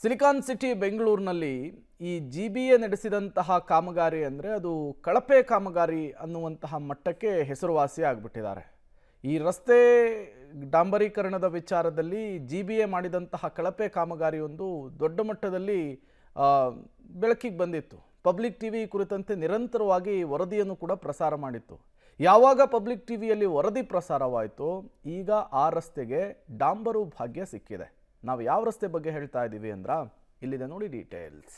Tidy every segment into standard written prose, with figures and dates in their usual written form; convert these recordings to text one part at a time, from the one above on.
Silicon city ಬೆಂಗಳೂರಿನಲ್ಲಿ ಈ GBA ನಡೆಸಿದಂತಹ ಕಾಮಗಾರಿ ಅಂದರೆ ಅದು ಕಳಪೆ ಕಾಮಗಾರಿ ಅನ್ನುವಂತಹ ಮಟ್ಟಕ್ಕೆ ಹೆಸರುವಾಸಿ ಆಗಿಬಿಟ್ಟಿದ್ದಾರೆ. ಈ ರಸ್ತೆ ಡಾಂಬರೀಕರಣದ ವಿಚಾರದಲ್ಲಿ ಜಿಬಿಎ ಮಾಡಿದಂತಹ ಕಳಪೆ ಕಾಮಗಾರಿಯೊಂದು ದೊಡ್ಡ ಮಟ್ಟದಲ್ಲಿ ಬೆಳಕಿಗೆ ಬಂದಿತ್ತು. ಪಬ್ಲಿಕ್ ಟಿವಿ ಕುರಿತಂತೆ ನಿರಂತರವಾಗಿ ವರದಿಯನ್ನು ಕೂಡ ಪ್ರಸಾರ ಮಾಡಿತ್ತು. ಯಾವಾಗ ಪಬ್ಲಿಕ್ ಟಿವಿಯಲ್ಲಿ ವರದಿ ಪ್ರಸಾರವಾಯಿತು, ಈಗ ಆ ರಸ್ತೆಗೆ ಡಾಂಬರು ಭಾಗ್ಯ ಸಿಕ್ಕಿದೆ. ನಾವು ಯಾವ ರಸ್ತೆ ಬಗ್ಗೆ ಹೇಳ್ತಾ ಇದ್ದೀವಿ ಅಂದ್ರೆ ಇಲ್ಲಿದೆ ನೋಡಿ ಡೀಟೇಲ್ಸ್.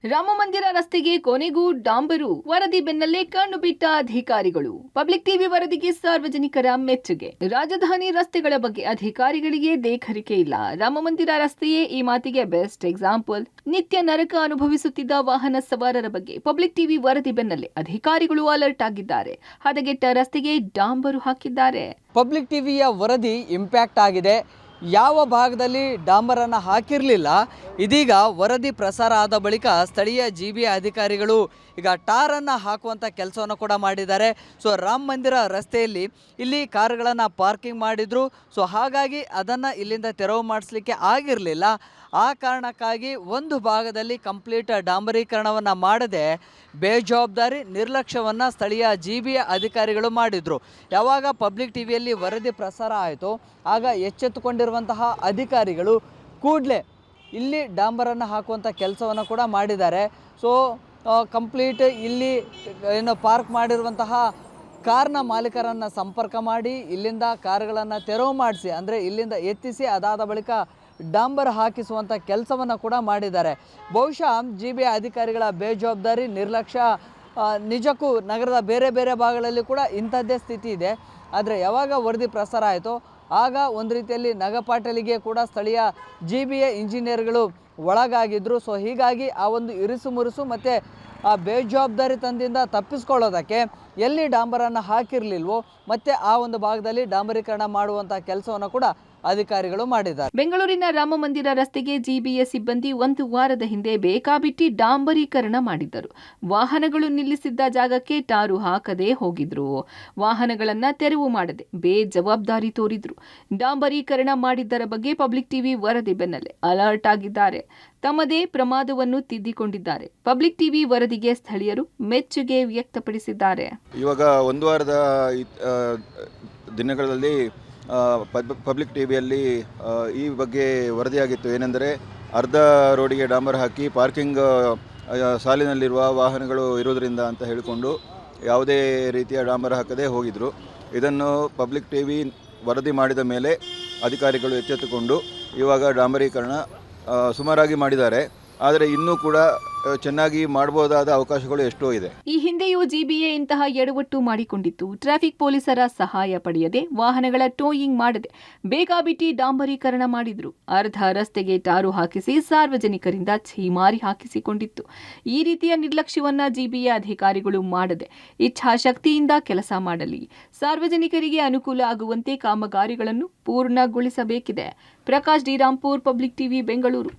ರಾಮ ಮಂದಿರ ರಸ್ತೆಗೆ ಕೊನೆಗೂ ಡಾಂಬರು ವರದಿ ಬೆನ್ನಲ್ಲೇ ಕಣ್ಣು ಬಿಟ್ಟ ಅಧಿಕಾರಿಗಳು. ಪಬ್ಲಿಕ್ ಟಿವಿ ವರದಿಗೆ ಸಾರ್ವಜನಿಕರ ಮೆಚ್ಚುಗೆ. ರಾಜಧಾನಿ ರಸ್ತೆಗಳ ಬಗ್ಗೆ ಅಧಿಕಾರಿಗಳಿಗೆ ದೇಖರಿಕೆ ಇಲ್ಲ. ರಾಮ ಮಂದಿರ ರಸ್ತೆಯೇ ಈ ಮಾತಿಗೆ ಬೆಸ್ಟ್ ಎಕ್ಸಾಂಪಲ್. ನಿತ್ಯ ನರಕ ಅನುಭವಿಸುತ್ತಿದ್ದ ವಾಹನ ಸವಾರರ ಬಗ್ಗೆ ಪಬ್ಲಿಕ್ ಟಿವಿ ವರದಿ ಬೆನ್ನಲ್ಲೇ ಅಧಿಕಾರಿಗಳು ಅಲರ್ಟ್ ಆಗಿದ್ದಾರೆ. ಹದಗೆಟ್ಟ ರಸ್ತೆಗೆ ಡಾಂಬರು ಹಾಕಿದ್ದಾರೆ. ಪಬ್ಲಿಕ್ ಟಿವಿಯ ವರದಿ ಇಂಪ್ಯಾಕ್ಟ್ ಆಗಿದೆ. ಯಾವ ಭಾಗದಲ್ಲಿ ಡಾಂಬರನ್ನು ಹಾಕಿರಲಿಲ್ಲ, ಇದೀಗ ವರದಿ ಪ್ರಸಾರ ಆದ ಬಳಿಕ ಸ್ಥಳೀಯ ಜಿಬಿಎ ಅಧಿಕಾರಿಗಳು ಈಗ ಟಾರನ್ನು ಹಾಕುವಂಥ ಕೆಲಸವನ್ನು ಕೂಡ ಮಾಡಿದ್ದಾರೆ. ಸೊ ರಾಮ ಮಂದಿರ ರಸ್ತೆಯಲ್ಲಿ ಇಲ್ಲಿ ಕಾರುಗಳನ್ನು ಪಾರ್ಕಿಂಗ್ ಮಾಡಿದ್ರು. ಸೊ ಹಾಗಾಗಿ ಅದನ್ನು ಇಲ್ಲಿಂದ ತೆರವು ಮಾಡಿಸ್ಲಿಕ್ಕೆ ಆಗಿರಲಿಲ್ಲ. ಆ ಕಾರಣಕ್ಕಾಗಿ ಒಂದು ಭಾಗದಲ್ಲಿ ಕಂಪ್ಲೀಟ್ ಡಾಂಬರೀಕರಣವನ್ನು ಮಾಡದೆ ಬೇಜವಾಬ್ದಾರಿ ನಿರ್ಲಕ್ಷ್ಯವನ್ನು ಸ್ಥಳೀಯ ಜಿಬಿಎ ಅಧಿಕಾರಿಗಳು ಮಾಡಿದರು. ಯಾವಾಗ ಪಬ್ಲಿಕ್ ಟಿವಿಯಲ್ಲಿ ವರದಿ ಪ್ರಸಾರ ಆಯಿತು, ಆಗ ಎಚ್ಚೆತ್ತುಕೊಂಡಿರುವಂತಹ ಅಧಿಕಾರಿಗಳು ಕೂಡಲೇ ಇಲ್ಲಿ ಡಾಂಬರನ್ನು ಹಾಕುವಂಥ ಕೆಲಸವನ್ನು ಕೂಡ ಮಾಡಿದ್ದಾರೆ. ಸೊ ಕಂಪ್ಲೀಟ್ ಇಲ್ಲಿ ಏನು ಪಾರ್ಕ್ ಮಾಡಿರುವಂತಹ ಕಾರ್ನ ಮಾಲೀಕರನ್ನು ಸಂಪರ್ಕ ಮಾಡಿ ಇಲ್ಲಿಂದ ಕಾರುಗಳನ್ನು ತೆರವು ಮಾಡಿಸಿ, ಅಂದರೆ ಇಲ್ಲಿಂದ ಎತ್ತಿಸಿ ಅದಾದ ಬಳಿಕ ಡಾಂಬರ್ ಹಾಕಿಸುವಂಥ ಕೆಲಸವನ್ನು ಕೂಡ ಮಾಡಿದ್ದಾರೆ. ಬಹುಶಃ ಜಿಬಿಎ ಅಧಿಕಾರಿಗಳ ಬೇಜವಾಬ್ದಾರಿ ನಿರ್ಲಕ್ಷ್ಯ ನಿಜಕ್ಕೂ ನಗರದ ಬೇರೆ ಬೇರೆ ಭಾಗಗಳಲ್ಲಿ ಕೂಡ ಇಂಥದ್ದೇ ಸ್ಥಿತಿ ಇದೆ. ಆದರೆ ಯಾವಾಗ ವರದಿ ಪ್ರಸಾರ ಆಯಿತೋ ಆಗ ಒಂದು ರೀತಿಯಲ್ಲಿ ನಗಪಾಟಲಿಗೆ ಕೂಡ ಸ್ಥಳೀಯ ಜಿಬಿಎ ಇಂಜಿನಿಯರ್ಗಳು ಒಳಗಾಗಿದ್ದರು. ಸೊ ಹೀಗಾಗಿ ಆ ಒಂದು ಇರಿಸು ಮುರುಸು ಮತ್ತು ಆ ಬೇಜವಾಬ್ದಾರಿ ತಂದಿಂದ ತಪ್ಪಿಸ್ಕೊಳ್ಳೋದಕ್ಕೆ ಎಲ್ಲಿ ಡಾಂಬರನ್ನು ಹಾಕಿರಲಿಲ್ವೋ ಮತ್ತೆ ಆ ಒಂದು ಭಾಗದಲ್ಲಿ ಡಾಂಬರೀಕರಣ ಮಾಡುವಂಥ ಕೆಲಸವನ್ನು ಕೂಡ ಅಧಿಕಾರಿಗಳು ಮಾಡಿದ್ದಾರೆ. ಬೆಂಗಳೂರಿನ ರಾಮ ಮಂದಿರ ರಸ್ತೆಗೆ ಜಿಬಿಎ ಸಿಬ್ಬಂದಿ ಒಂದು ವಾರದ ಹಿಂದೆ ಬೇಕಾಬಿಟ್ಟಿ ಡಾಂಬರೀಕರಣ ಮಾಡಿದ್ದರು. ವಾಹನಗಳು ನಿಲ್ಲಿಸಿದ್ದ ಜಾಗಕ್ಕೆ ಟಾರು ಹಾಕದೆ ಹೋಗಿದ್ರು. ವಾಹನಗಳನ್ನ ತೆರವು ಮಾಡದೆ ಬೇಜವಾಬ್ದಾರಿ ತೋರಿದ್ರು. ಡಾಂಬರೀಕರಣ ಮಾಡಿದ್ದರ ಬಗ್ಗೆ ಪಬ್ಲಿಕ್ ಟಿವಿ ವರದಿ ಬೆನ್ನಲ್ಲೇ ಅಲರ್ಟ್ ಆಗಿದ್ದಾರೆ. ತಮ್ಮದೇ ಪ್ರಮಾದವನ್ನು ತಿದ್ದಿಕೊಂಡಿದ್ದಾರೆ. ಪಬ್ಲಿಕ್ ಟಿವಿ ವರದಿಗೆ ಸ್ಥಳೀಯರು ಮೆಚ್ಚುಗೆ ವ್ಯಕ್ತಪಡಿಸಿದ್ದಾರೆ. ಇವಾಗ ಒಂದು ವಾರದ ದಿನಗಳಲ್ಲಿ ಪಬ್ಲಿಕ್ ಟಿವಿಯಲ್ಲಿ ಈ ಬಗ್ಗೆ ವರದಿಯಾಗಿತ್ತು. ಏನೆಂದರೆ ಅರ್ಧ ರೋಡಿಗೆ ಡಾಂಬರ್ ಹಾಕಿ ಪಾರ್ಕಿಂಗ್ ಸಾಲಿನಲ್ಲಿರುವ ವಾಹನಗಳು ಇರೋದರಿಂದ ಅಂತ ಹೇಳಿಕೊಂಡು ಯಾವುದೇ ರೀತಿಯ ಡಾಂಬರ್ ಹಾಕದೆ ಹೋಗಿದ್ರು. ಇದನ್ನು ಪಬ್ಲಿಕ್ ಟಿವಿ ವರದಿ ಮಾಡಿದ ಮೇಲೆ ಅಧಿಕಾರಿಗಳು ಎಚ್ಚೆತ್ತುಕೊಂಡು ಇವಾಗ ಡಾಂಬರೀಕರಣ ಸುಮಾರಾಗಿ ಮಾಡಿದ್ದಾರೆ. ಆದರೆ ಇನ್ನೂ ಕೂಡ ಚೆನ್ನಾಗಿ ಮಾಡಬಹುದಾದ ಅವಕಾಶಗಳು ಎಷ್ಟೋ ಇದೆ. ಈ ಹಿಂದೆಯೂ ಜಿಬಿಎ ಇಂತಹ ಎಡವಟ್ಟು ಮಾಡಿಕೊಂಡಿತ್ತು. ಟ್ರಾಫಿಕ್ ಪೊಲೀಸರ ಸಹಾಯ ಪಡೆಯದೆ ವಾಹನಗಳ ಟೋಯಿಂಗ್ ಮಾಡದೆ ಬೇಕಾಬಿಟ್ಟಿ ಡಾಂಬರೀಕರಣ ಮಾಡಿದ್ರು. ಅರ್ಧ ರಸ್ತೆಗೆ ಟಾರು ಹಾಕಿಸಿ ಸಾರ್ವಜನಿಕರಿಂದ ಛೀಮಾರಿ ಹಾಕಿಸಿಕೊಂಡಿತ್ತು. ಈ ರೀತಿಯ ನಿರ್ಲಕ್ಷ್ಯವನ್ನ ಜಿಬಿಎ ಅಧಿಕಾರಿಗಳು ಮಾಡದೆ ಇಚ್ಛಾಶಕ್ತಿಯಿಂದ ಕೆಲಸ ಮಾಡಲಿ. ಸಾರ್ವಜನಿಕರಿಗೆ ಅನುಕೂಲ ಆಗುವಂತೆ ಕಾಮಗಾರಿಗಳನ್ನು ಪೂರ್ಣಗೊಳಿಸಬೇಕಿದೆ. Prakash D Rampur, public TV, Bengaluru.